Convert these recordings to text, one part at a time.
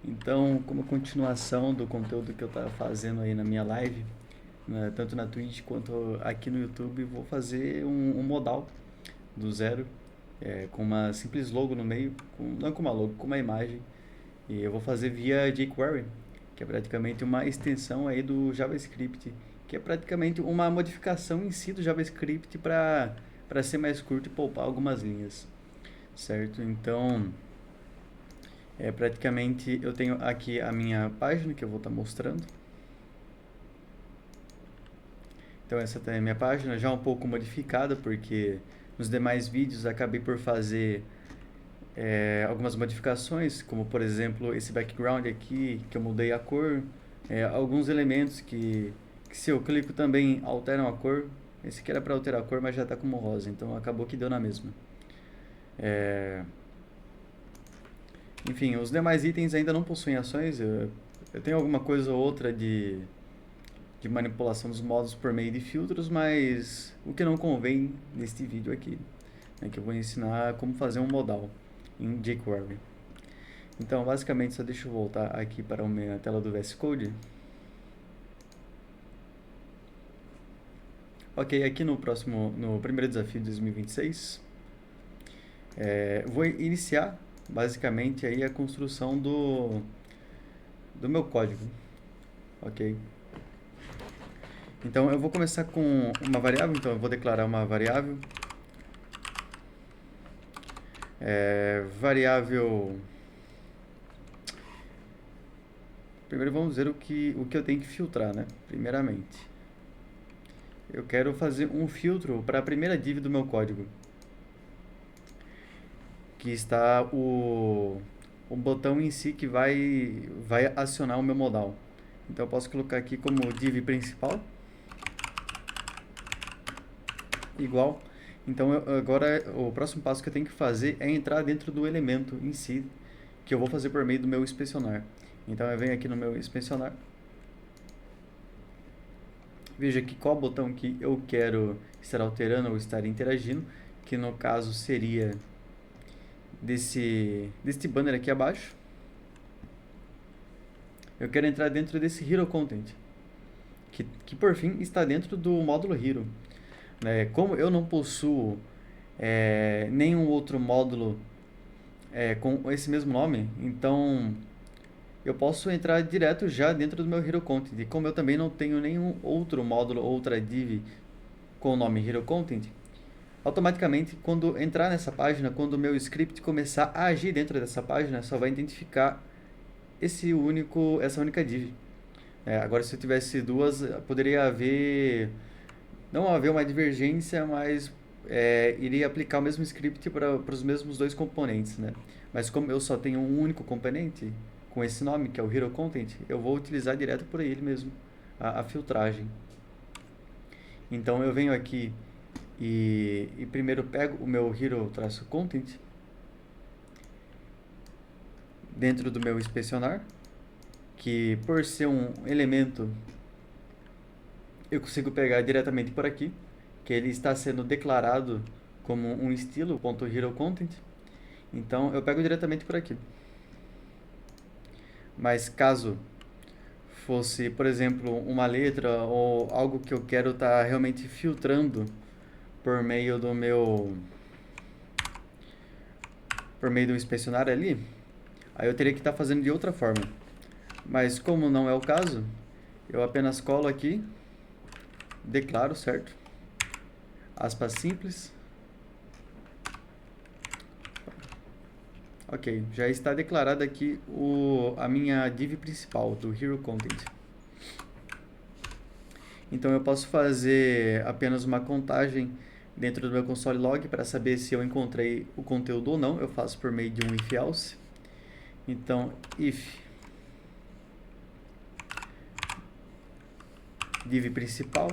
Então, como continuação do conteúdo que eu estava fazendo aí na minha live, né, tanto na Twitch quanto aqui no YouTube, vou fazer um modal do zero, com uma simples logo no meio, não com uma logo, com uma imagem. E eu vou fazer via jQuery, que é praticamente uma extensão aí do JavaScript, que é praticamente uma modificação em si do JavaScript para ser mais curto e poupar algumas linhas, certo? Então, praticamente eu tenho aqui a minha página que eu vou estar mostrando. Então essa é a minha página, já um pouco modificada, porque nos demais vídeos acabei por fazer algumas modificações, como por exemplo esse background aqui, que eu mudei a cor, alguns elementos que se eu clico também alteram a cor. Esse aqui era para alterar a cor, mas já está como rosa, então acabou que deu na mesma. É, Enfim, os demais itens ainda não possuem ações. Eu tenho alguma coisa ou outra de manipulação dos modos por meio de filtros, mas o que não convém neste vídeo aqui, que eu vou ensinar como fazer um modal em jQuery. Então, basicamente, só deixa eu voltar aqui para a minha tela do VS Code. Ok, aqui no primeiro desafio de 2026, vou iniciar basicamente aí a construção do meu código, ok? Então, eu vou começar com uma variável, então eu vou declarar uma variável, variável. Primeiro vamos ver o que eu tenho que filtrar, né? Primeiramente, eu quero fazer um filtro para a primeira div do meu código, que está o botão em si que vai acionar o meu modal. Então eu posso colocar aqui como div principal, igual. Então agora o próximo passo que eu tenho que fazer é entrar dentro do elemento em si, que eu vou fazer por meio do meu inspecionar. Então eu venho aqui no meu inspecionar, veja aqui qual botão que eu quero estar alterando ou estar interagindo, que no caso seria deste banner aqui abaixo. Eu quero entrar dentro desse Hero Content, que por fim está dentro do módulo Hero. Como eu não possuo nenhum outro módulo com esse mesmo nome, então eu posso entrar direto já dentro do meu Hero Content. E como eu também não tenho nenhum outro módulo, outra div com o nome Hero Content, automaticamente quando entrar nessa página, quando o meu script começar a agir dentro dessa página, só vai identificar essa única div. Agora, se eu tivesse duas, poderia haver, não haver uma divergência, mas iria aplicar o mesmo script para os mesmos dois componentes, né? Mas como eu só tenho um único componente com esse nome, que é o Hero Content, eu vou utilizar direto por ele mesmo a filtragem. Então eu venho aqui e primeiro pego o meu Hero-Content dentro do meu inspecionar, que por ser um elemento eu consigo pegar diretamente por aqui, que ele está sendo declarado como um estilo .HeroContent. Então eu pego diretamente por aqui. Mas caso fosse, por exemplo, uma letra ou algo que eu quero estar realmente filtrando por meio do inspecionário ali, aí eu teria que estar fazendo de outra forma. Mas como não é o caso, eu apenas colo aqui, declaro, certo? Aspas simples. Ok, já está declarada aqui a minha div principal do Hero Content. Então eu posso fazer apenas uma contagem dentro do meu console log para saber se eu encontrei o conteúdo ou não. Eu faço por meio de um if else. Então if div principal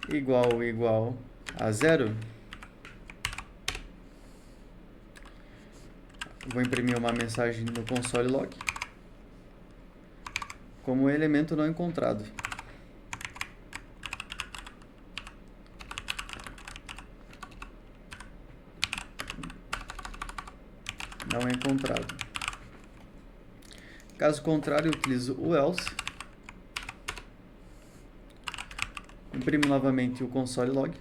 igual a 0, vou imprimir uma mensagem no console log como elemento não encontrado. Não encontrado. Caso contrário, eu utilizo o else. Imprimo novamente o console log.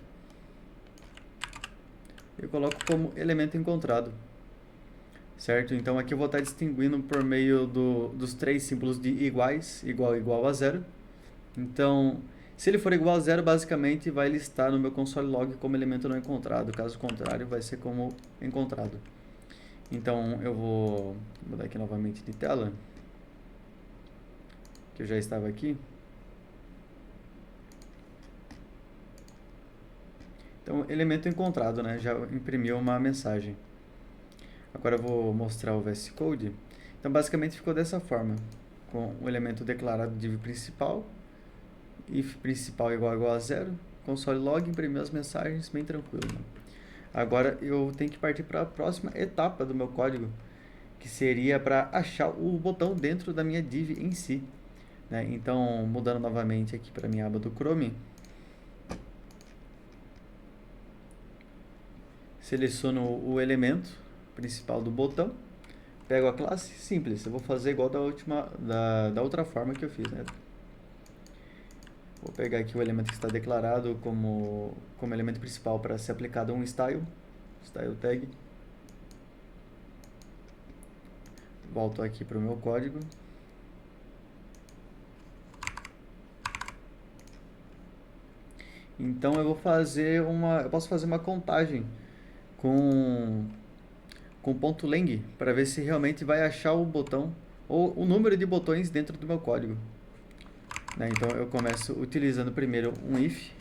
Eu coloco como elemento encontrado. Certo? Então aqui eu vou estar distinguindo por meio dos três símbolos de iguais, igual, igual a zero. Então, se ele for igual a zero, basicamente vai listar no meu console log como elemento não encontrado. Caso contrário, vai ser como encontrado. Então eu vou mudar aqui novamente de tela, que eu já estava aqui. Então, elemento encontrado, né? Já imprimiu uma mensagem. Agora eu vou mostrar o VS Code. Então, basicamente ficou dessa forma, com o elemento declarado div principal, if principal igual a zero, console log, imprimir as mensagens, bem tranquilo. Né? Agora eu tenho que partir para a próxima etapa do meu código, que seria para achar o botão dentro da minha div em si. Né? Então, mudando novamente aqui para a minha aba do Chrome, seleciono o elemento principal do botão, pego a classe, simples, eu vou fazer igual da outra forma que eu fiz, né? Vou pegar aqui o elemento que está declarado como elemento principal para ser aplicado a um style tag. Volto aqui para o meu código. Então eu posso fazer uma contagem com ponto .lang para ver se realmente vai achar o botão ou o número de botões dentro do meu código. Né? Então eu começo utilizando primeiro um if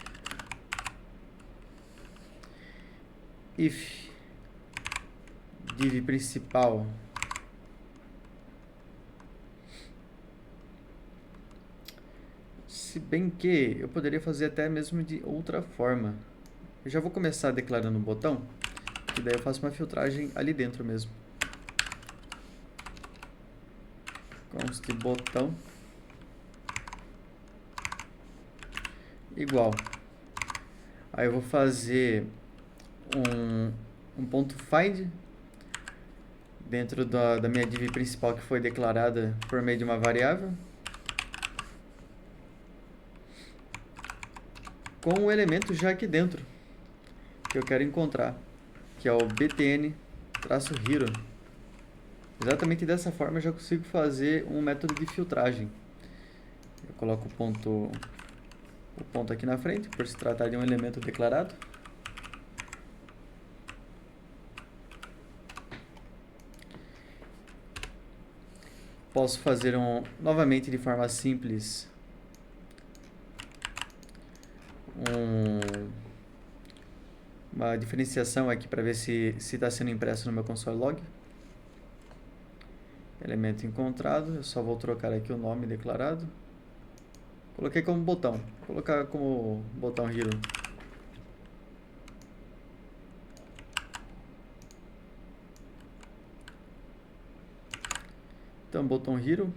div principal se bem que eu poderia fazer até mesmo de outra forma. Eu já vou começar declarando um botão, e daí eu faço uma filtragem ali dentro mesmo. Const botão igual. Aí eu vou fazer um ponto find dentro da minha div principal que foi declarada por meio de uma variável, com o elemento já aqui dentro que eu quero encontrar, que é o btn-hero. Exatamente dessa forma eu já consigo fazer um método de filtragem. Eu coloco o ponto aqui na frente, por se tratar de um elemento declarado. Posso fazer novamente de forma simples uma diferenciação aqui para ver se está sendo impresso no meu console log. Elemento encontrado, eu só vou trocar aqui o nome declarado. Coloquei como botão, vou colocar como botão hero. Então, botão hero.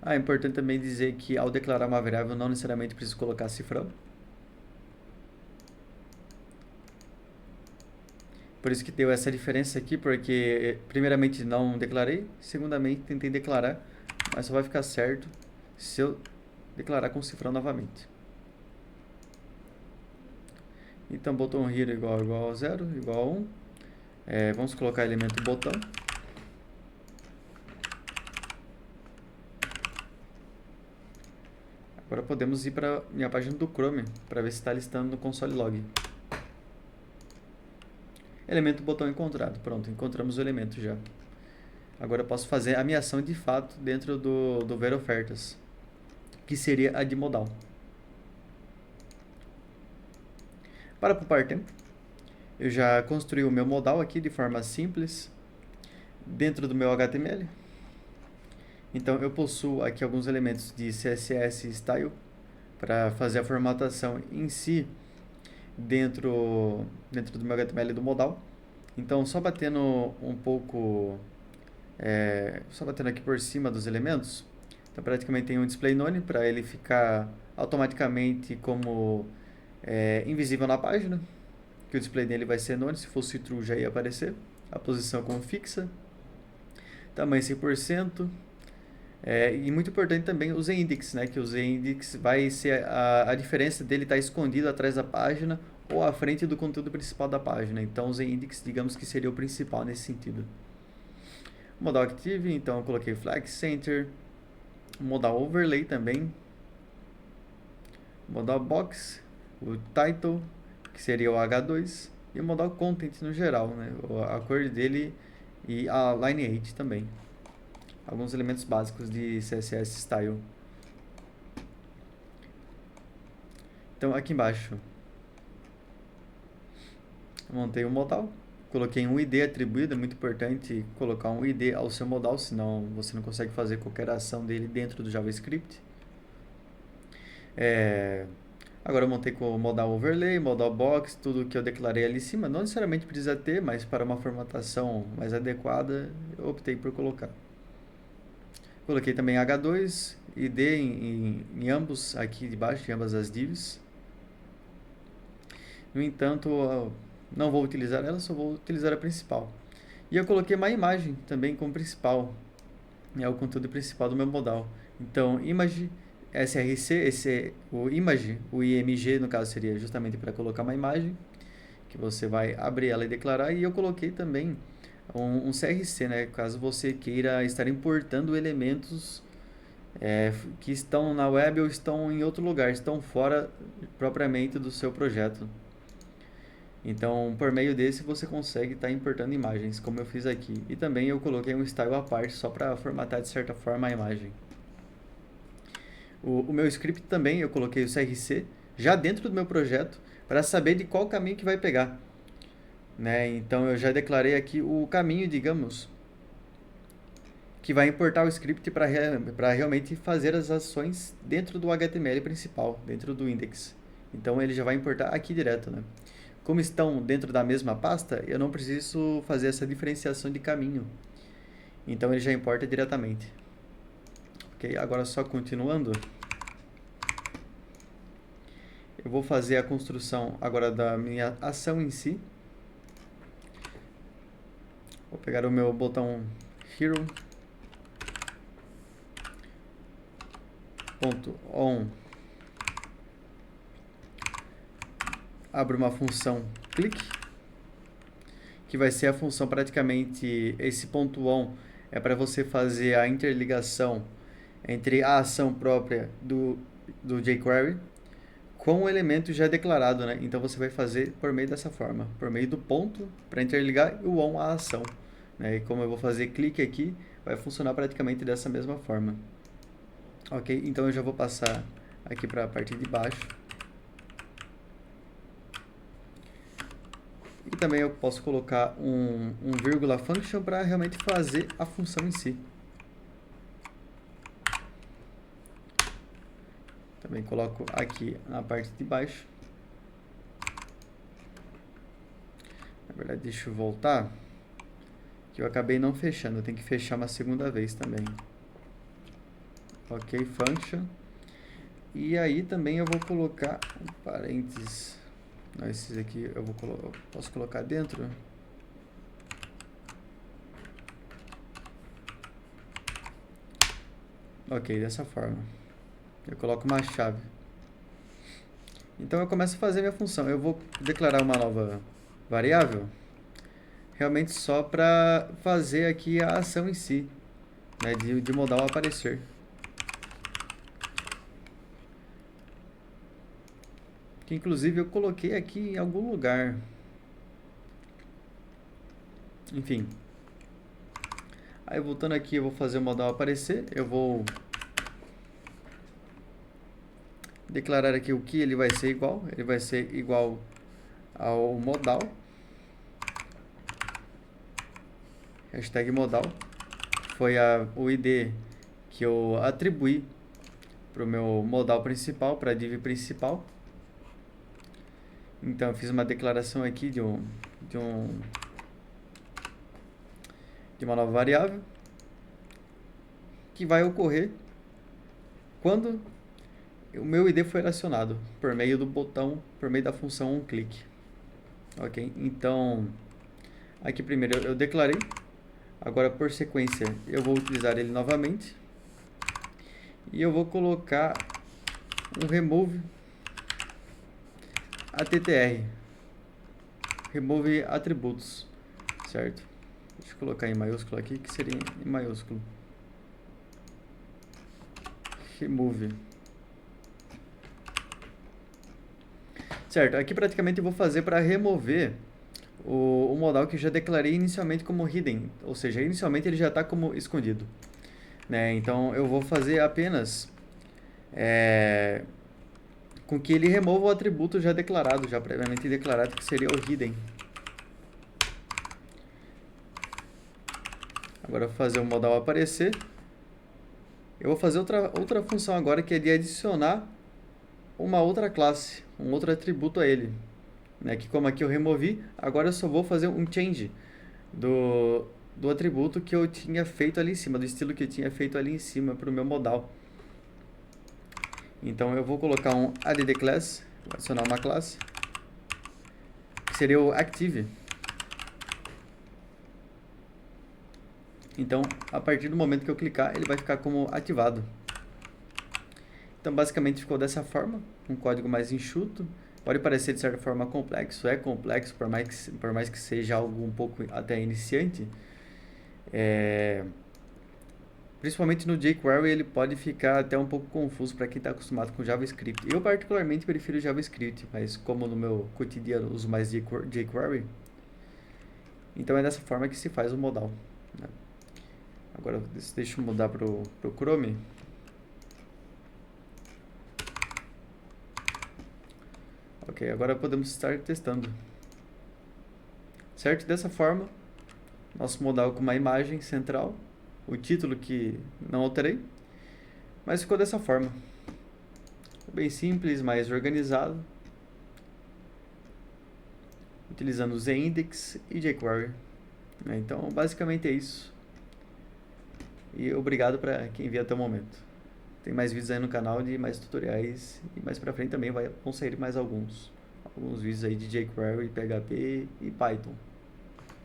É importante também dizer que ao declarar uma variável não necessariamente preciso colocar cifrão. Por isso que deu essa diferença aqui, porque primeiramente não declarei, segundamente tentei declarar, mas só vai ficar certo se eu declarar com cifrão novamente. Então, botão hero igual a 0, igual a 1. Vamos colocar elemento botão. Agora podemos ir para minha página do Chrome, para ver se está listando no console log. Elemento botão encontrado. Pronto, encontramos o elemento já. Agora eu posso fazer a minha ação de fato dentro do ver ofertas, que seria a de modal. Para poupar tempo, eu já construí o meu modal aqui de forma simples, dentro do meu HTML. Então eu possuo aqui alguns elementos de CSS Style, para fazer a formatação em si, dentro do meu HTML do modal. Então, só batendo só batendo aqui por cima dos elementos, então praticamente tem um display none para ele ficar automaticamente como invisível na página, que o display dele vai ser none, se fosse true já ia aparecer, a posição como fixa, tamanho 100%, E muito importante também o Z-Index, né? Que o Z-Index vai ser a diferença dele estar escondido atrás da página ou à frente do conteúdo principal da página. Então o Z-Index, digamos que seria o principal nesse sentido. Modal Active, então eu coloquei Flag Center. Modal Overlay também. Modal Box, o Title, que seria o H2. E o Modal Content no geral, né? A cor dele e a Lineage também. Alguns elementos básicos de CSS Style. Então aqui embaixo eu montei um modal, coloquei um ID atribuído, é muito importante colocar um ID ao seu modal, senão você não consegue fazer qualquer ação dele dentro do JavaScript. Agora eu montei com o modal overlay, modal box, tudo que eu declarei ali em cima. Não necessariamente precisa ter, mas para uma formatação mais adequada, eu optei por colocar. Coloquei também H2, ID em ambos aqui de baixo, em ambas as divs. No entanto, não vou utilizar ela, só vou utilizar a principal. E eu coloquei uma imagem também como principal, é o conteúdo principal do meu modal. Então, image, src, o image, o img no caso seria justamente para colocar uma imagem, que você vai abrir ela e declarar, e eu coloquei também um CRC, né, caso você queira estar importando elementos que estão na web ou estão em outro lugar, estão fora propriamente do seu projeto. Então, por meio desse, você consegue estar importando imagens, como eu fiz aqui. E também eu coloquei um style à parte, só para formatar de certa forma a imagem. O meu script também, eu coloquei o CRC já dentro do meu projeto, para saber de qual caminho que vai pegar. Né? Então, eu já declarei aqui o caminho, digamos, que vai importar o script para realmente fazer as ações dentro do HTML principal, dentro do index. Então, ele já vai importar aqui direto, né? Como estão dentro da mesma pasta, eu não preciso fazer essa diferenciação de caminho. Então ele já importa diretamente. Ok, agora só continuando. Eu vou fazer a construção agora da minha ação em si. Vou pegar o meu botão hero.on. Abro uma função click, que vai ser a função praticamente, esse ponto on é para você fazer a interligação entre a ação própria do jQuery com o elemento já declarado, né? Então você vai fazer por meio dessa forma, por meio do ponto para interligar o on à ação, né? E como eu vou fazer clique aqui, vai funcionar praticamente dessa mesma forma. Ok, então eu já vou passar aqui para a parte de baixo. E também eu posso colocar um vírgula function para realmente fazer a função em si. Também coloco aqui na parte de baixo. Na verdade, deixa eu voltar, que eu acabei não fechando. Eu tenho que fechar uma segunda vez também. Ok, function. E aí também eu vou colocar um parênteses. Não, esses aqui eu posso colocar dentro. Ok, dessa forma. Eu coloco uma chave. Então eu começo a fazer minha função. Eu vou declarar uma nova variável, realmente só para fazer aqui a ação em si, né, de modal aparecer. Que inclusive eu coloquei aqui em algum lugar. Enfim. Aí voltando aqui, eu vou fazer o modal aparecer. Eu vou declarar aqui o que ele vai ser igual. Ele vai ser igual ao modal. Hashtag modal. Foi o ID que eu atribuí para o meu modal principal, para a div principal. Então eu fiz uma declaração aqui de uma nova variável que vai ocorrer quando o meu ID foi acionado por meio do botão, por meio da função onClick. Ok? Então, aqui primeiro eu declarei, agora por sequência eu vou utilizar ele novamente. E eu vou colocar um remove attr, remove atributos, certo? Deixa eu colocar em maiúsculo aqui, que seria em maiúsculo. Remove. Certo, aqui praticamente eu vou fazer para remover o modal que eu já declarei inicialmente como hidden, ou seja, inicialmente ele já está como escondido, né? Então eu vou fazer apenas com que ele remova o atributo já declarado, já previamente declarado, que seria o hidden. Agora eu vou fazer o modal aparecer. Eu vou fazer outra função agora, que é de adicionar uma outra classe, um outro atributo a ele, né? Que como aqui eu removi, agora eu só vou fazer um change do atributo que eu tinha feito ali em cima, do estilo que eu tinha feito ali em cima para o meu modal. Então eu vou colocar um add class, vou adicionar uma classe, que seria o active. Então, a partir do momento que eu clicar, ele vai ficar como ativado. Então, basicamente ficou dessa forma, um código mais enxuto. Pode parecer de certa forma complexo, é complexo, por mais que seja algo um pouco até iniciante. Principalmente no jQuery, ele pode ficar até um pouco confuso para quem está acostumado com JavaScript. Eu particularmente prefiro JavaScript, mas como no meu cotidiano uso mais jQuery, então é dessa forma que se faz o modal, né? Agora deixa eu mudar para o Chrome. Ok, agora podemos estar testando. Certo? Dessa forma, nosso modal com uma imagem central, o título que não alterei, mas ficou dessa forma. Bem simples, mais organizado, utilizando Zindex e jQuery. Então, basicamente é isso. E obrigado para quem viu até o momento. Tem mais vídeos aí no canal de mais tutoriais, e mais pra frente também vão sair mais alguns vídeos aí de jQuery, PHP e Python.